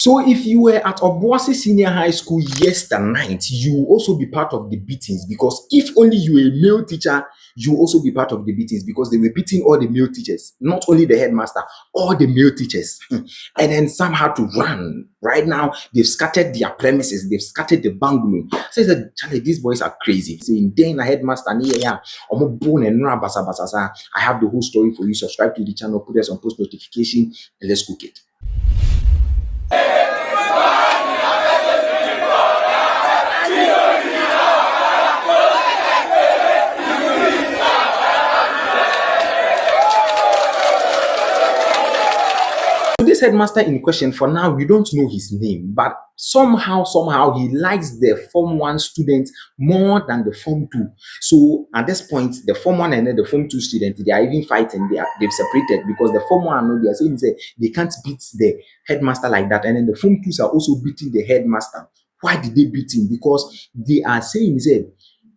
So if you were at Obuasi Senior High School yesterday, you will also be part of the beatings, because if only you were a male teacher, you will also be part of the beatings, because they were beating all the male teachers, not only the headmaster, all the male teachers. And then some had to run. Right now, they've scattered their premises, they've scattered the bungalow. So that Charlie, these boys are crazy. Saying, then a headmaster, I have the whole story for you. Subscribe to the channel, put us on post notification, and let's cook it. This headmaster in question, for now, we don't know his name, but somehow he likes the Form 1 students more than the Form 2. So at this point, the Form 1 and then the Form 2 students, they are even fighting. They've separated, because the Form 1, they are saying they can't beat the headmaster like that. And then the Form 2s are also beating the headmaster. Why did they beat him? Because they are saying,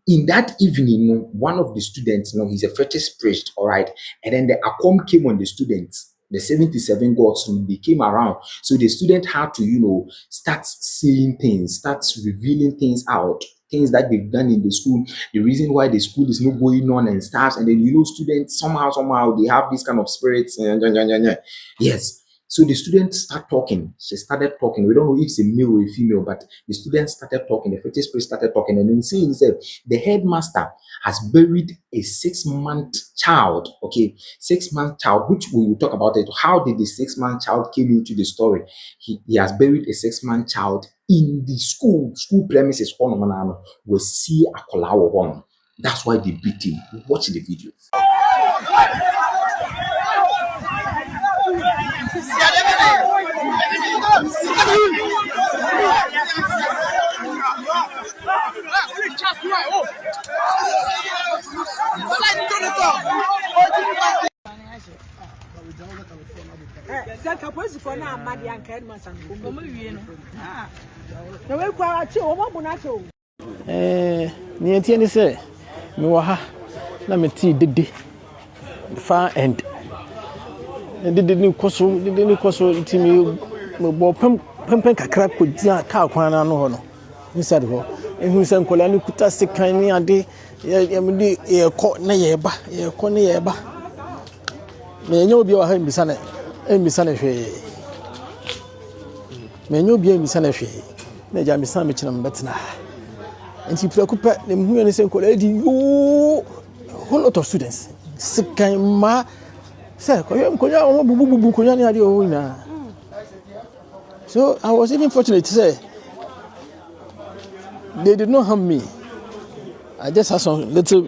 in that evening, one of the students, he's a fetish priest, all right, and then the Akom came on the students. The 77 gods, they came around. So the student had to, start saying things, start revealing things out, things that they've done in the school, the reason why the school is not going on and stuff. And then, students, somehow, they have this kind of spirits. Yes. So the student started talking. She started talking. We don't know if it's a male or a female, but the student started talking. The fetish priest started talking. And then saying, the headmaster has buried a 6-month child. Okay, 6-month child, which we will talk about it. How did the 6-month child came into the story? He has buried a 6-month child in the school premises. We see a Akolawo. That's why they beat him. Watch the video. Niente say me wa ha na me ti dede far end dede ni koso ntimi me bo pem kakra ko dia ka kwan na no ho no inside ho ehun se nkola ni kuta sekan ni ade ye me ye ko na ye ba me nya obi wa ha mbisa na hwe me nya obi mbisa na hwe na ja mbisa me kina mbetena nti preocupa ne hu ye se nkola di whole lot of students sekan ma say ko yem ko ya o bubu ko ya ni ade o na. So I was even fortunate to say they did not harm me. I just had some little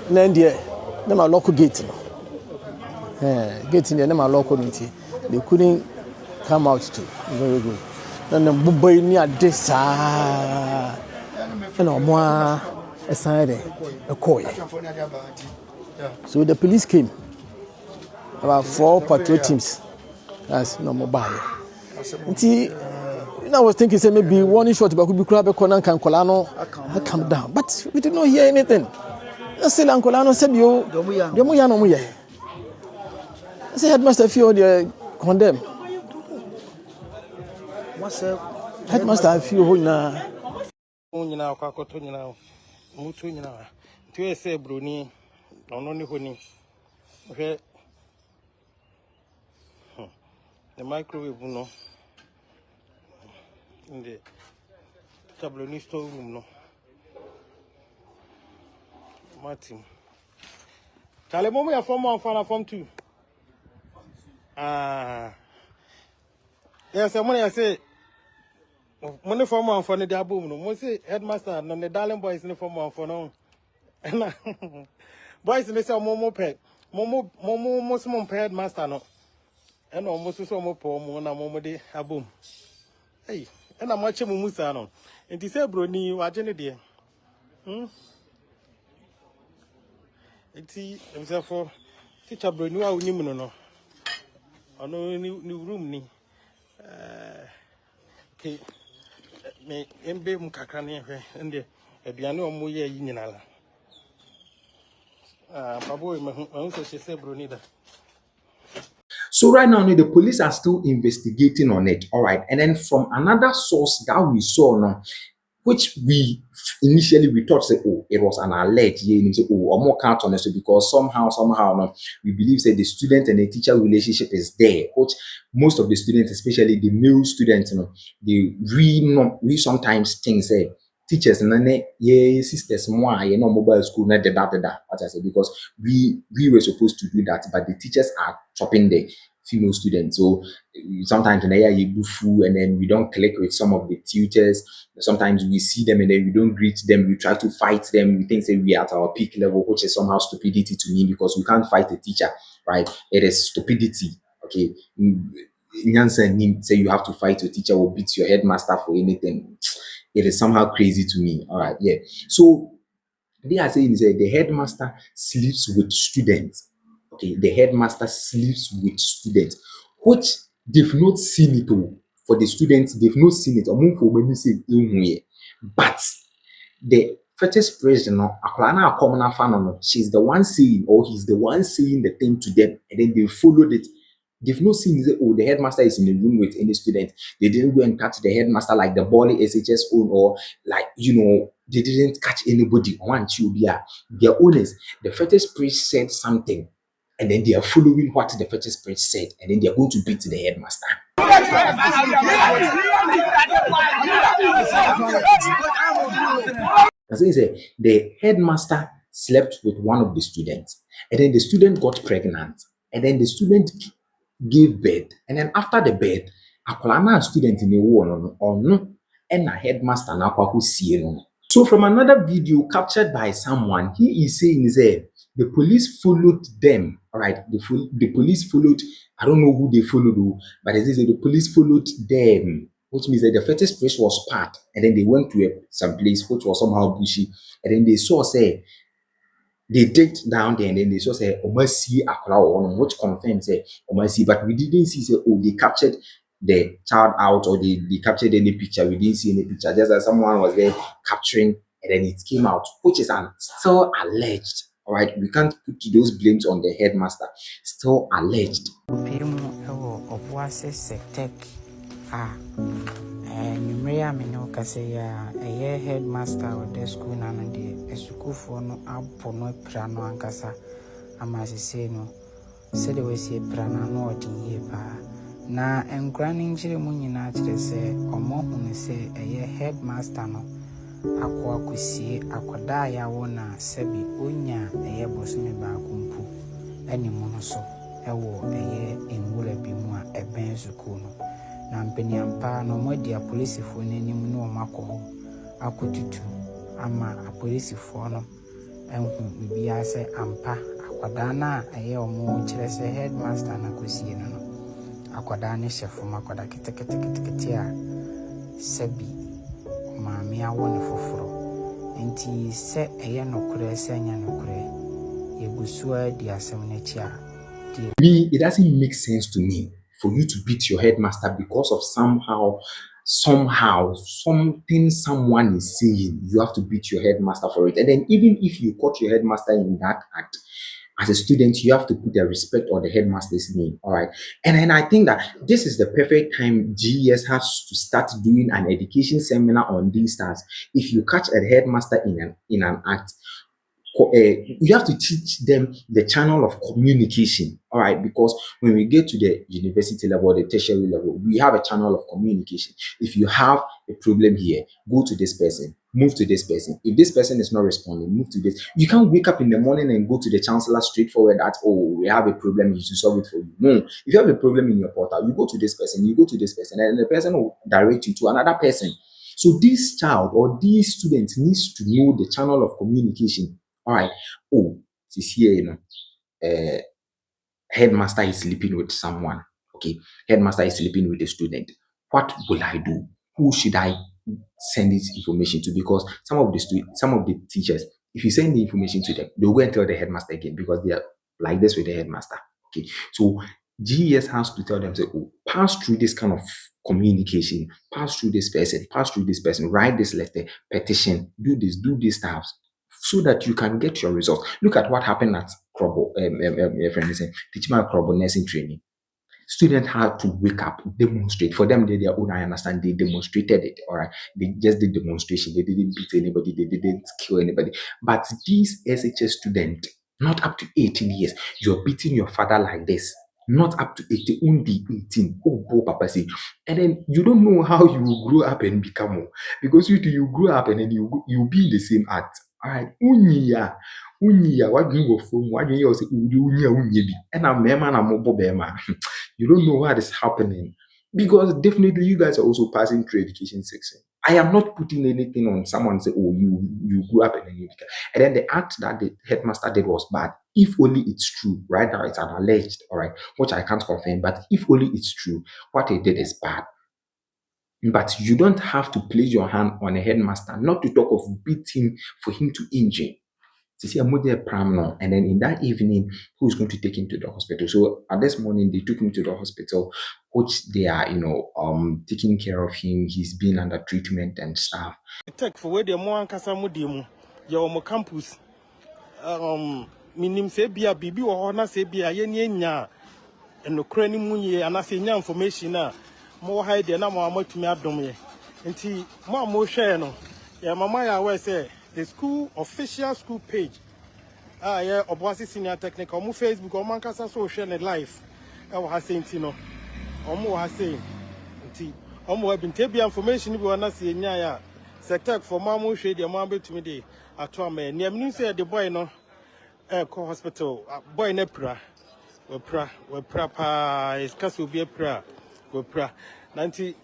then there, my local gate. Gate in there, my local community. They couldn't come out too. Very good. Then the boy near this, more aside a coy. So the police came. About 4 patrol teams. That's no mobile. I was thinking, say maybe one shot, but could be crab corner can Colano. I come down, but we did not hear anything. I said, Uncle Colano said, you, Yamuyano Muye. I said, Headmaster, if you condemn. What's up? Headmaster, if you now. Now, Kakoton now, Mutu now. To say, Bruni, on only honey. Okay. The microwave, no. In the tableau storeroom, no. Martin. Tell me, a form 1 and form 2. Yes, I say, money form 1 for the Dabum. No, say headmaster, and the darling boys in the form 1 for no. Boys in the same Momo pet. Momo, most headmaster, no. And almost so more poor one a de a boom. Hey, and I'm watching Musano. And he said, Bruni, watching it dear. It's himself for teacher Bruni, I will no. I know new room ni. Okay, me embe mukakani and the Diano Muye Yinala. Pabo, my uncle, she said, Brunida. So right now, the police are still investigating on it. All right. And then from another source that we saw now, which we initially we thought say, oh, it was an alert. Yeah, and say, oh, or more count on it. So because somehow no, we believe that the student and the teacher relationship is there, which most of the students, especially the male students, they we sometimes think say teachers and then yeah sisters more mobile school not that what I say because we were supposed to do that, but the teachers are chopping the female students. So sometimes in the year you do fool and then we don't click with some of the tutors. Sometimes we see them and then we don't greet them. We try to fight them. We think say we are at our peak level, which is somehow stupidity to me because we can't fight a teacher, right? It is stupidity. Okay. Say you have to fight your teacher or beat your headmaster for anything. It is somehow crazy to me. All right, yeah. So they are saying is that the headmaster sleeps with students. Okay, the headmaster sleeps with students, which they've not seen it all. For the students, they've not seen it. But the fetish president, Aklana Akomana Fanono, she's the one saying, or he's the one saying the thing to them, and then they followed it. They've not seen that, oh, the headmaster is in the room with any student. They didn't go and catch the headmaster like the Bali SHS own, or like, they didn't catch anybody on Chubia. Their owners, the fetish priest said something, and then they are following what the fetish priest said, and then they are going to beat the headmaster. As I say, the headmaster slept with one of the students, and then the student got pregnant, and then the student gave birth, and then after the birth, a student in the war or no, and a headmaster na who see no. So from another video captured by someone, he is saying that the police followed them. All right, the police followed. I don't know who they followed, but it is the police followed them, which means that the fetish place was part, and then they went to some place which was somehow bushy, and then they saw say they digged down there and then they saw say Omasi Akra or which confirms say Omasi, but we didn't see say oh they captured the child out or they captured any picture. We didn't see any picture, just that someone was there capturing and then it came out, which is still alleged. All right, we can't put those blames on the headmaster. Still alleged. Obuasi SecTech Attack. Numrea meno kase ya headmaster of the school na de school for no apono prano ankasa amasese no se de we sie prana no odin pa na enkra ne ngire mu nyina kire se omo hunu se headmaster no akwa kusie akoda ya wona sebi onya bosome ba kumpu ani mu no so ewo enwura bi mu a eben school no na mpeniampa no modi a police fo n'anim no makọ akotutu ama a police fo no enhu bibia se ampa akwada na omo kire se headmaster na kosie no akwada ne chefo makwada ketekete a sebi maami awo ne foforo enti se nokure se anya nokure yegusua di asem na chi a me it doesn't make sense to me for you to beat your headmaster because of somehow something someone is saying. You have to beat your headmaster for it, and then even if you caught your headmaster in that act, as a student, you have to put the respect on the headmaster's name. All right. And then I think that this is the perfect time GES has to start doing an education seminar on these stars. If you catch a headmaster in an act, you have to teach them the channel of communication. All right, because when we get to the university level, the tertiary level, we have a channel of communication. If you have a problem here, go to this person, move to this person. If this person is not responding, move to this. You can't wake up in the morning and go to the chancellor straightforward that, oh, we have a problem, you should solve it for you. No, if you have a problem in your portal, you go to this person, you go to this person, and the person will direct you to another person. So this child or these students needs to know the channel of communication. All right. Oh, this here, headmaster is sleeping with someone. Okay, headmaster is sleeping with a student. What will I do? Who should I send this information to? Because some of the teachers, if you send the information to them, they'll go and tell the headmaster again because they are like this with the headmaster. Okay, so GES has to tell them, say, oh, pass through this kind of communication, pass through this person, write this letter, petition, do this stuff, so that you can get your results. Look at what happened at Krobo, Teaching Krobo nursing training. Students had to wake up, demonstrate. For them, they their own, I understand, they demonstrated it, all right? They just did demonstration. They didn't beat anybody, they didn't kill anybody. But these SHS students, not up to 18 years, you're beating your father like this. Not up to 18, only 18. Oh, boy, Papa say. And then you don't know how you will grow up and become more. Because you grow up and then you be in the same act. All right. Unya, what do you go from? What do you say? Unya, and I'm a man, I'm a bema. You don't know what is happening. Because definitely you guys are also passing through education section. I am not putting anything on someone say, oh, you grew up and then you became. And then the act that the headmaster did was bad. If only it's true. Right now it's an alleged, all right, which I can't confirm. But if only it's true, what he did is bad. But you don't have to place your hand on a headmaster, not to talk of beating for him to injure. To see a mother pram now, and then in that evening, who's going to take him to the hospital? So at this morning, they took him to the hospital, which they are, taking care of him. He's been under treatment and stuff. Tech for where the more and Casamu demo, your campus. Minim say be a bibi or na say be a yenya, and no cranny moon, and I say information more high than I'm to me abdomen. And see, more share no. Yeah, Mamma, I will say the school official school page. Yeah, Obuasi Senior Technical, mo Facebook, or Mancasa social and life. I was saying, Tino, or more has saying, have been taking information you want to see Nya SecTech for Mamu shade your mom to me day. I told me, near me say the boy no call hospital, boy nepra, we pra, is castle be a pra, we pra. 90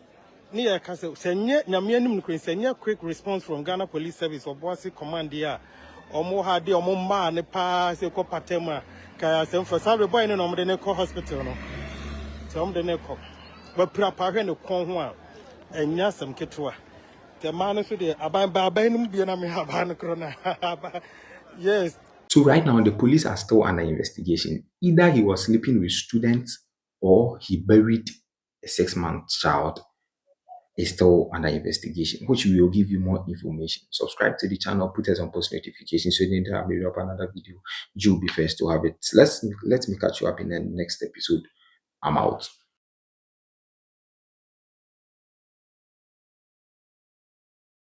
near castle, send yet Namianum Queen, send your quick response from Ghana Police Service or Bossy Command here. Or more hard day or more man, a pass, a copatema, Kaya send for Saturday boy no more than a call hospital. No, some the neck. But proper no con and yasam ketua. The man is with the ababanum bianami habana crona. Yes. So right now, the police are still under investigation. Either he was sleeping with students or he buried a 6-month child. Is still under investigation, which we will give you more information. Subscribe to the channel, put us on post notifications so you don't have me up another video. You'll be first to have it. Let me catch you up in the next episode. I'm out.